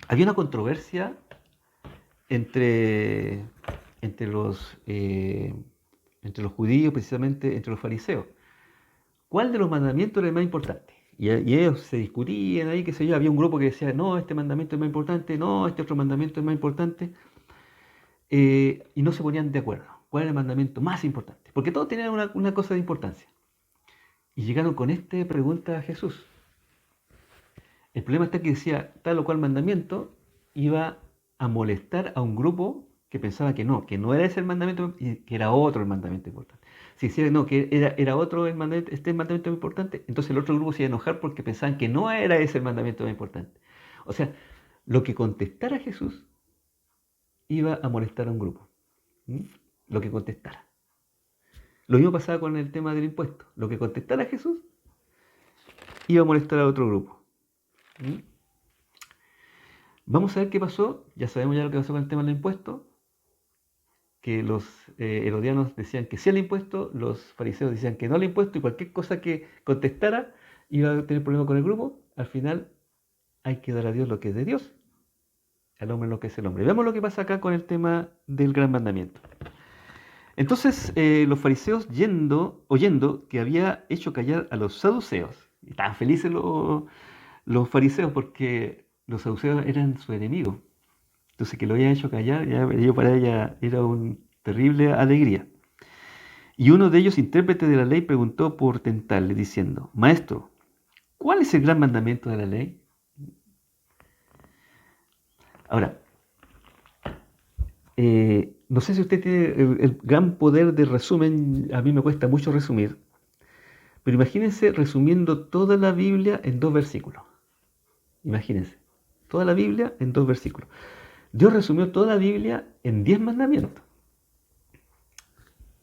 Había una controversia entre los judíos, precisamente entre los fariseos. cuál de los mandamientos era el más importante. Y ellos se discutían ahí, qué sé yo, había un grupo que decía, no, este mandamiento es más importante, no, este otro mandamiento es más importante, y no se ponían de acuerdo. ¿Cuál era el mandamiento más importante? Porque todos tenían una cosa de importancia. Y llegaron con esta pregunta a Jesús. El problema está que decía tal o cual mandamiento iba a molestar a un grupo que pensaba que no era ese el mandamiento, y que era otro el mandamiento importante. Si decía no, que era otro el mandamiento, este mandamiento importante, entonces el otro grupo se iba a enojar porque pensaban que no era ese el mandamiento más importante. O sea, lo que contestara Jesús iba a molestar a un grupo. ¿Mm? Lo que contestara. Lo mismo pasaba con el tema del impuesto. Lo que contestara Jesús iba a molestar a otro grupo. ¿Mm? Vamos a ver qué pasó. Ya sabemos ya lo que pasó con el tema del impuesto. Que los herodianos decían que sí al impuesto, los fariseos decían que no al impuesto, y cualquier cosa que contestara iba a tener problema con el grupo. Al final hay que dar a Dios lo que es de Dios, al hombre lo que es el hombre. Veamos lo que pasa acá con el tema del gran mandamiento. Entonces los fariseos oyendo que había hecho callar a los saduceos, y estaban felices los fariseos porque los saduceos eran su enemigo. Entonces que lo había hecho callar, para ella era una terrible alegría. Y uno de ellos, intérprete de la ley, preguntó por tentarle, diciendo, Maestro, ¿cuál es el gran mandamiento de la ley? Ahora, no sé si usted tiene el gran poder de resumen, a mí me cuesta mucho resumir, pero imagínense resumiendo toda la Biblia en 2 versículos. Imagínense, toda la Biblia en 2 versículos. Dios resumió toda la Biblia en 10 mandamientos.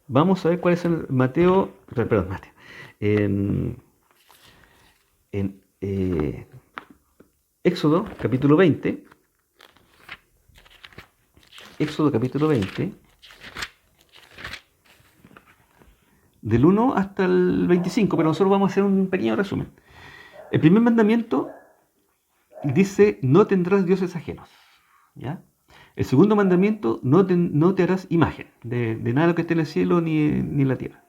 Vamos a ver cuáles son Mateo. En Éxodo capítulo 20. Éxodo capítulo 20. Del 1 hasta el 25, pero nosotros vamos a hacer un pequeño resumen. El primer mandamiento dice, no tendrás dioses ajenos. ¿Ya? El segundo mandamiento, no te harás imagen de nada de lo que esté en el cielo ni en la tierra.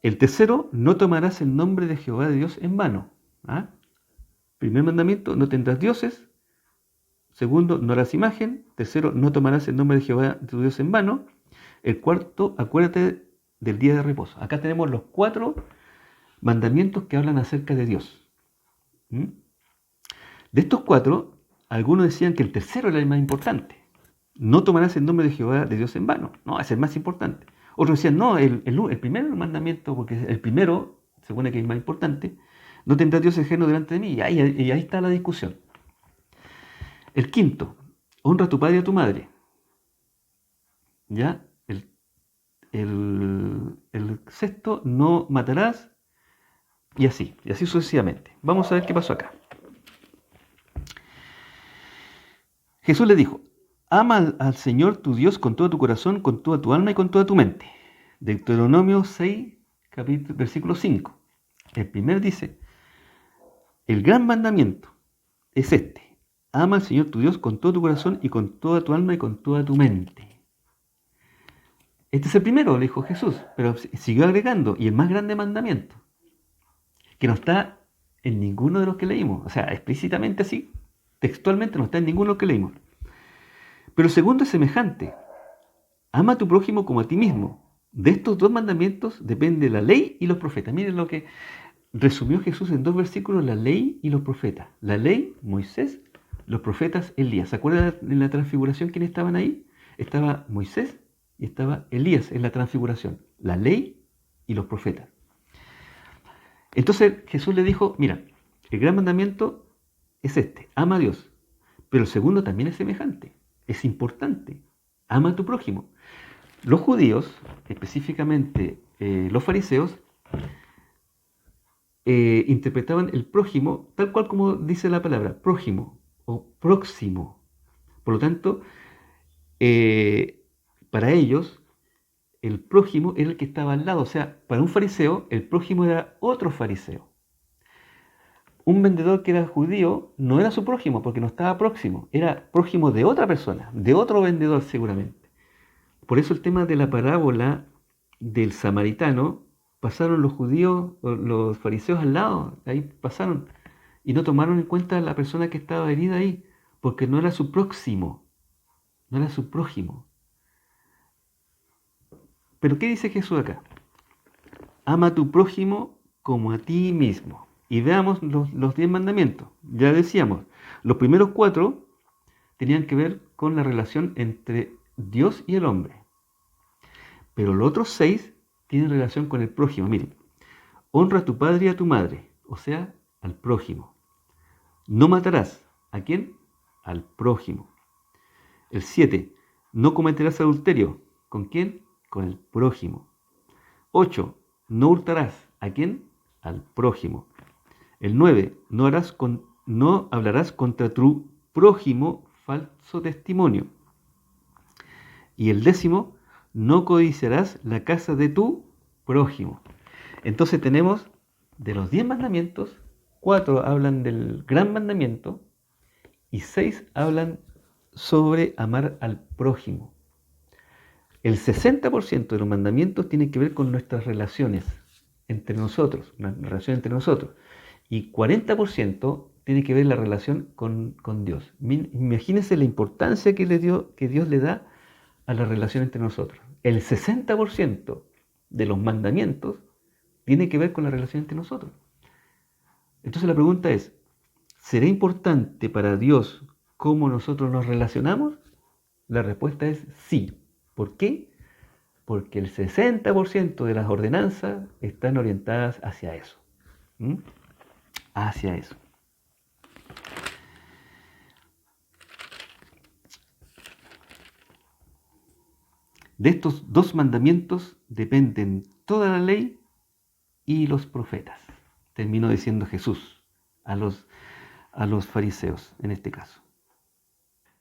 El tercero, no tomarás el nombre de Jehová de Dios en vano. ¿Ah? Primer mandamiento, no tendrás dioses. Segundo, no harás imagen. Tercero, no tomarás el nombre de Jehová tu Dios en vano. El cuarto, acuérdate del día de reposo. Acá tenemos los 4 mandamientos que hablan acerca de Dios. ¿Mm? De estos 4, algunos decían que el tercero era el más importante. No tomarás el nombre de Jehová de Dios en vano. No, es el más importante. Otros decían, no, el primer mandamiento, porque el primero, se supone que es el más importante, no tendrás Dios ajeno delante de mí. Y ahí está la discusión. El quinto, honra a tu padre y a tu madre. ¿Ya? El sexto, no matarás. Y así sucesivamente. Vamos a ver qué pasó acá. Jesús le dijo, ama al Señor tu Dios con todo tu corazón, con toda tu alma y con toda tu mente. Deuteronomio 6, versículo 5. El primer dice, el gran mandamiento es este, ama al Señor tu Dios con todo tu corazón y con toda tu alma y con toda tu mente. Este es el primero, le dijo Jesús, pero siguió agregando, y el más grande mandamiento, que no está en ninguno de los que leímos, o sea, explícitamente así, textualmente no está en ninguno de los que leímos. Pero el segundo es semejante, ama a tu prójimo como a ti mismo. De estos 2 mandamientos depende la ley y los profetas. Miren lo que resumió Jesús en 2 versículos, la ley y los profetas. La ley, Moisés, los profetas, Elías. ¿Se acuerdan en la transfiguración quiénes estaban ahí? Estaba Moisés y estaba Elías en la transfiguración. La ley y los profetas. Entonces Jesús le dijo, mira, el gran mandamiento es este, ama a Dios. Pero el segundo también es semejante, es importante, ama a tu prójimo. Los judíos, específicamente los fariseos, interpretaban el prójimo tal cual como dice la palabra, prójimo o próximo. Por lo tanto, para ellos, el prójimo era el que estaba al lado. O sea, para un fariseo, el prójimo era otro fariseo. Un vendedor que era judío no era su prójimo porque no estaba próximo, era prójimo de otra persona, de otro vendedor seguramente. Por eso el tema de la parábola del samaritano pasaron los judíos, o los fariseos al lado, ahí pasaron, y no tomaron en cuenta a la persona que estaba herida ahí, porque no era su próximo, no era su prójimo. Pero ¿qué dice Jesús acá? Ama a tu prójimo como a ti mismo. Y veamos los 10 mandamientos. Ya decíamos, los primeros 4 tenían que ver con la relación entre Dios y el hombre. Pero los otros 6 tienen relación con el prójimo. Miren, honra a tu padre y a tu madre, o sea, al prójimo. No matarás. ¿A quién? Al prójimo. El 7, no cometerás adulterio. ¿Con quién? Con el prójimo. 8, no hurtarás. ¿A quién? Al prójimo. El 9, no hablarás contra tu prójimo falso testimonio. Y el 10, no codiciarás la casa de tu prójimo. Entonces tenemos de los 10 mandamientos, 4 hablan del gran mandamiento y 6 hablan sobre amar al prójimo. El 60% de los mandamientos tienen que ver con nuestras relaciones entre nosotros, una relación entre nosotros. Y 40% tiene que ver la relación con Dios. Imagínense la importancia que Dios le da a la relación entre nosotros. El 60% de los mandamientos tiene que ver con la relación entre nosotros. Entonces la pregunta es, ¿será importante para Dios cómo nosotros nos relacionamos? La respuesta es sí. ¿Por qué? Porque el 60% de las ordenanzas están orientadas hacia eso. Hacia eso. De estos 2 mandamientos dependen toda la ley y los profetas. Terminó diciendo Jesús a los fariseos en este caso.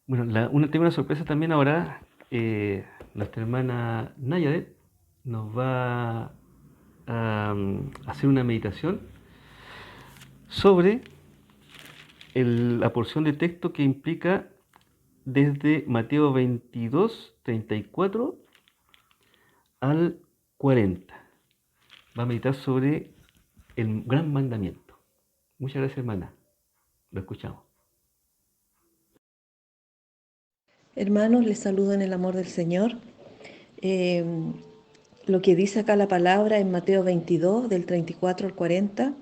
Bueno, tengo una sorpresa también ahora. Nuestra hermana Nayadet nos va a hacer una meditación sobre la porción de texto que implica desde Mateo 22, 34 al 40. Va a meditar sobre el gran mandamiento. Muchas gracias, hermana. Lo escuchamos. Hermanos, les saludo en el amor del Señor. Lo que dice acá la palabra en Mateo 22, del 34 al 40,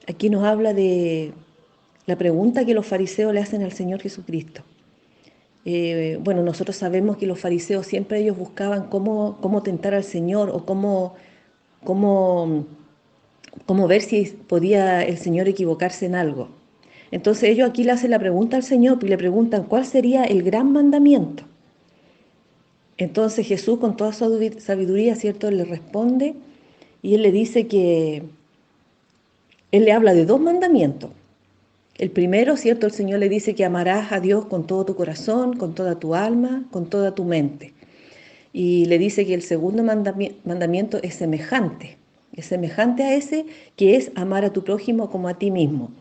aquí nos habla de la pregunta que los fariseos le hacen al Señor Jesucristo. Bueno, nosotros sabemos que los fariseos siempre ellos buscaban cómo tentar al Señor o cómo ver si podía el Señor equivocarse en algo. Entonces ellos aquí le hacen la pregunta al Señor y le preguntan cuál sería el gran mandamiento. Entonces Jesús con toda su sabiduría, ¿cierto?, le responde y él le dice que él le habla de 2 mandamientos. El primero, ¿cierto?, el Señor le dice que amarás a Dios con todo tu corazón, con toda tu alma, con toda tu mente. Y le dice que el segundo mandamiento es semejante a ese, que es amar a tu prójimo como a ti mismo.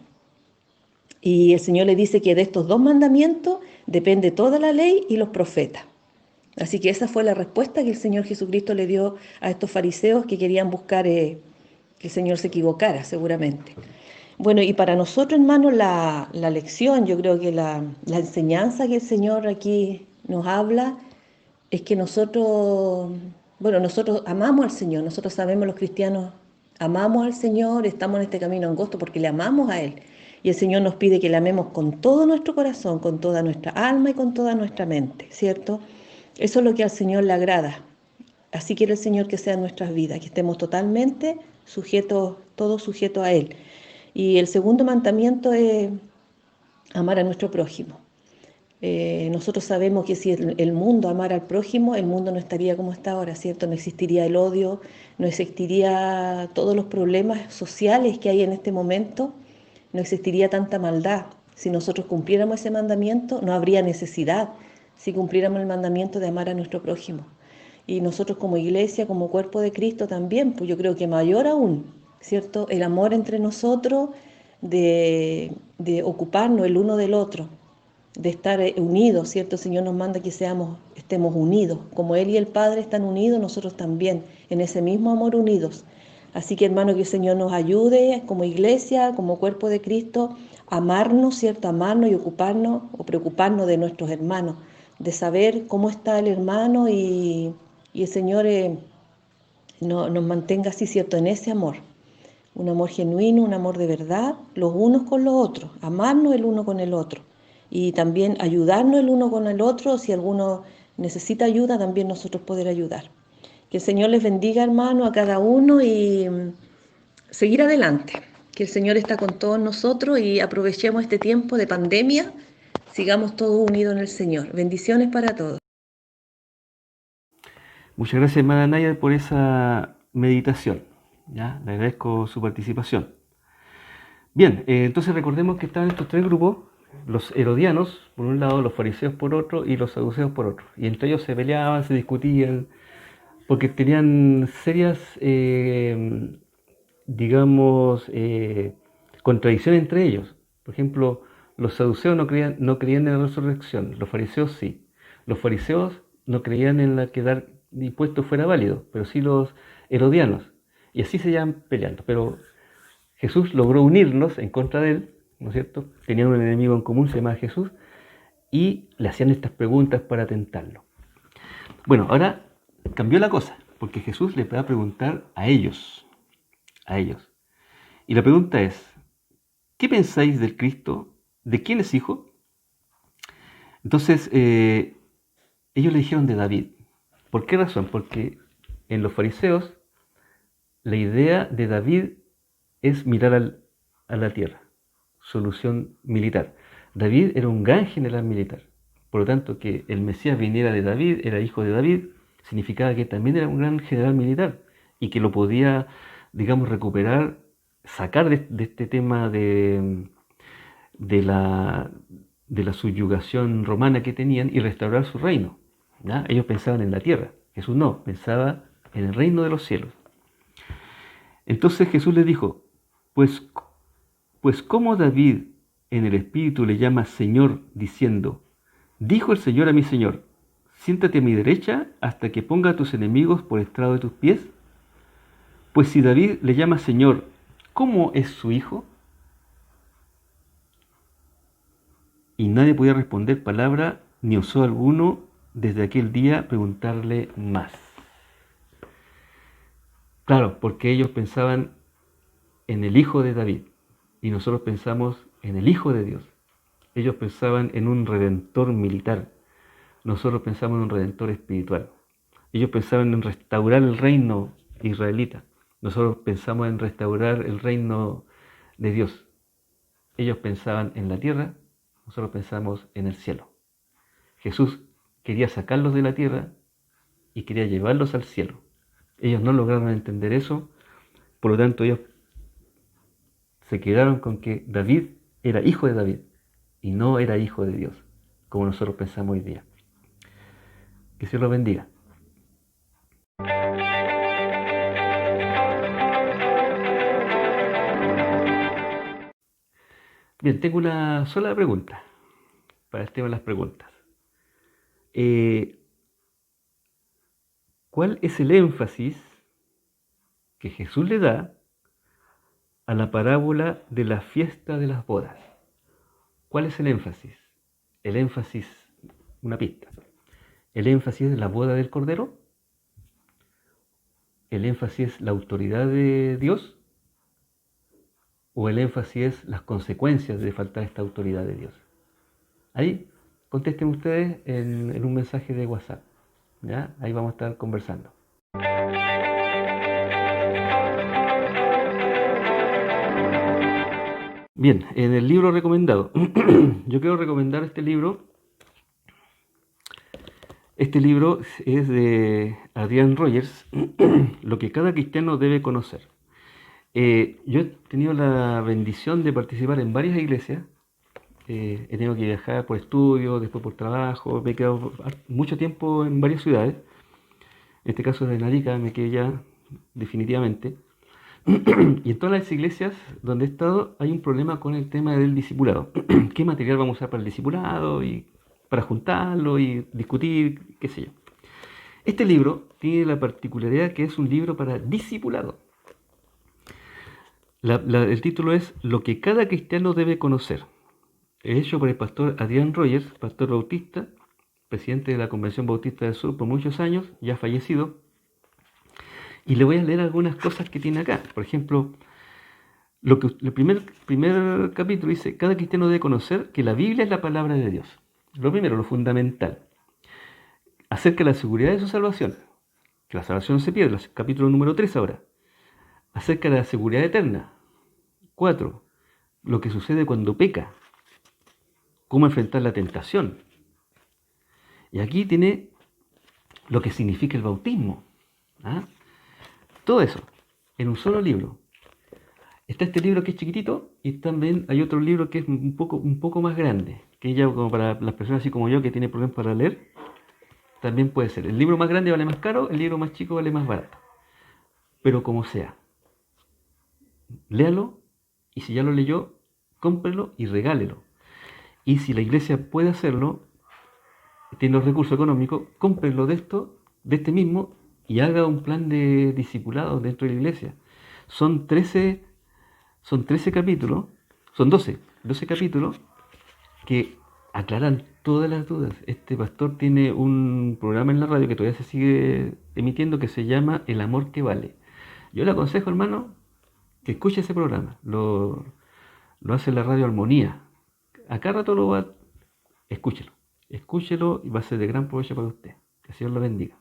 Y el Señor le dice que de estos 2 mandamientos depende toda la ley y los profetas. Así que esa fue la respuesta que el Señor Jesucristo le dio a estos fariseos que querían buscar que el Señor se equivocara, seguramente. Bueno, y para nosotros, hermanos, la lección, yo creo que la enseñanza que el Señor aquí nos habla es que nosotros amamos al Señor, nosotros sabemos los cristianos, amamos al Señor, estamos en este camino angosto porque le amamos a Él. Y el Señor nos pide que le amemos con todo nuestro corazón, con toda nuestra alma y con toda nuestra mente, ¿cierto? Eso es lo que al Señor le agrada. Así quiere el Señor que sea en nuestras vidas, que estemos totalmente sujetos, todos sujetos a Él. Y el segundo mandamiento es amar a nuestro prójimo. Nosotros sabemos que si el mundo amara al prójimo, el mundo no estaría como está ahora, ¿cierto? No existiría el odio, no existiría todos los problemas sociales que hay en este momento, no existiría tanta maldad. Si nosotros cumpliéramos ese mandamiento, no habría necesidad si cumpliéramos el mandamiento de amar a nuestro prójimo. Y nosotros como iglesia, como cuerpo de Cristo también, pues yo creo que mayor aún, ¿cierto? El amor entre nosotros, de ocuparnos el uno del otro, de estar unidos, ¿cierto? El Señor nos manda que estemos unidos. Como Él y el Padre están unidos, nosotros también, en ese mismo amor unidos. Así que, hermano, que el Señor nos ayude como iglesia, como cuerpo de Cristo, a amarnos, ¿cierto? Amarnos y ocuparnos o preocuparnos de nuestros hermanos, de saber cómo está el hermano y el Señor nos mantenga así, ¿cierto? En ese amor, un amor genuino, un amor de verdad, los unos con los otros, amarnos el uno con el otro y también ayudarnos el uno con el otro, si alguno necesita ayuda, también nosotros poder ayudar. Que el Señor les bendiga, hermano, a cada uno y seguir adelante. Que el Señor está con todos nosotros y aprovechemos este tiempo de pandemia, sigamos todos unidos en el Señor. Bendiciones para todos. Muchas gracias, hermana Naya, por esa meditación. ¿Ya? Le agradezco su participación. Bien, entonces recordemos que estaban estos tres grupos, los herodianos por un lado, los fariseos por otro y los saduceos por otro. Y entre ellos se peleaban, se discutían, porque tenían serias, digamos, contradicciones entre ellos. Por ejemplo, los saduceos no creían en la resurrección, los fariseos sí. Los fariseos no creían en la que dar impuestos fuera válido, pero sí los herodianos. Y así se iban peleando. Pero Jesús logró unirlos en contra de él, ¿no es cierto? Tenían un enemigo en común, se llamaba Jesús, y le hacían estas preguntas para tentarlo. Bueno, ahora cambió la cosa, porque Jesús le va a preguntar a ellos. Y la pregunta es, ¿qué pensáis del Cristo? ¿De quién es hijo? Entonces, ellos le dijeron de David. ¿Por qué razón? Porque en los fariseos la idea de David es mirar a la tierra, solución militar. David era un gran general militar. Por lo tanto, que el Mesías viniera de David, era hijo de David, significaba que también era un gran general militar y que lo podía, digamos, recuperar, sacar de este tema de la subyugación romana que tenían y restaurar su reino. ¿Ya? Ellos pensaban en la tierra, Jesús no, pensaba en el reino de los cielos. Entonces Jesús les dijo, pues ¿cómo David en el Espíritu le llama Señor diciendo, dijo el Señor a mi Señor, siéntate a mi derecha hasta que ponga a tus enemigos por estrado de tus pies? Pues si David le llama Señor, ¿cómo es su hijo? Y nadie podía responder palabra, ni osó alguno desde aquel día preguntarle más. Claro, porque ellos pensaban en el hijo de David y nosotros pensamos en el hijo de Dios. Ellos pensaban en un redentor militar, nosotros pensamos en un redentor espiritual. Ellos pensaban en restaurar el reino israelita, nosotros pensamos en restaurar el reino de Dios. Ellos pensaban en la tierra, nosotros pensamos en el cielo. Jesús quería sacarlos de la tierra y quería llevarlos al cielo. Ellos no lograron entender eso, por lo tanto ellos se quedaron con que David era hijo de David y no era hijo de Dios, como nosotros pensamos hoy día. Que Dios los bendiga. Bien, tengo una sola pregunta para el tema de las preguntas. ¿Cuál es el énfasis que Jesús le da a la parábola de la fiesta de las bodas? ¿Cuál es el énfasis? El énfasis, una pista. ¿El énfasis es la boda del Cordero? ¿El énfasis es la autoridad de Dios? ¿O el énfasis es las consecuencias de faltar esta autoridad de Dios? Ahí contesten ustedes en un mensaje de WhatsApp. ¿Ya? Ahí vamos a estar conversando. Bien, en el libro recomendado, yo quiero recomendar este libro. Este libro es de Adrian Rogers, Lo que cada cristiano debe conocer. Yo he tenido la bendición de participar en varias iglesias. He tenido que viajar por estudio, después por trabajo. Me he quedado mucho tiempo en varias ciudades. En este caso de Narica me quedé ya definitivamente. Y en todas las iglesias donde he estado hay un problema con el tema del discipulado. ¿Qué material vamos a usar para el discipulado y para juntarlo y discutir, qué sé yo? Este libro tiene la particularidad que es un libro para discipulado. El título es Lo que cada cristiano debe conocer. Es hecho por el pastor Adrián Rogers, pastor bautista, presidente de la Convención Bautista del Sur por muchos años, ya fallecido. Y le voy a leer algunas cosas que tiene acá. Por ejemplo, el primer capítulo dice, cada cristiano debe conocer que la Biblia es la palabra de Dios. Lo primero, lo fundamental. Acerca de la seguridad de su salvación, que la salvación no se pierde, capítulo número 3 ahora. Acerca de la seguridad eterna. 4. Lo que sucede cuando peca. Cómo enfrentar la tentación. Y aquí tiene lo que significa el bautismo. ¿Ah? Todo eso, en un solo libro. Está este libro que es chiquitito y también hay otro libro que es un poco más grande, que ya como para las personas así como yo que tienen problemas para leer, también puede ser. El libro más grande vale más caro, el libro más chico vale más barato. Pero como sea, léalo y si ya lo leyó, cómprelo y regálelo. Y si la iglesia puede hacerlo, tiene los recursos económicos, cómprelo de este mismo y haga un plan de discipulado dentro de la iglesia. Son 13 capítulos, son 12 capítulos que aclaran todas las dudas. Este pastor tiene un programa en la radio que todavía se sigue emitiendo que se llama El amor que vale. Yo le aconsejo, hermano, que escuche ese programa. Lo hace la radio Armonía. Acá rato escúchelo y va a ser de gran provecho para usted. Que el Señor lo bendiga.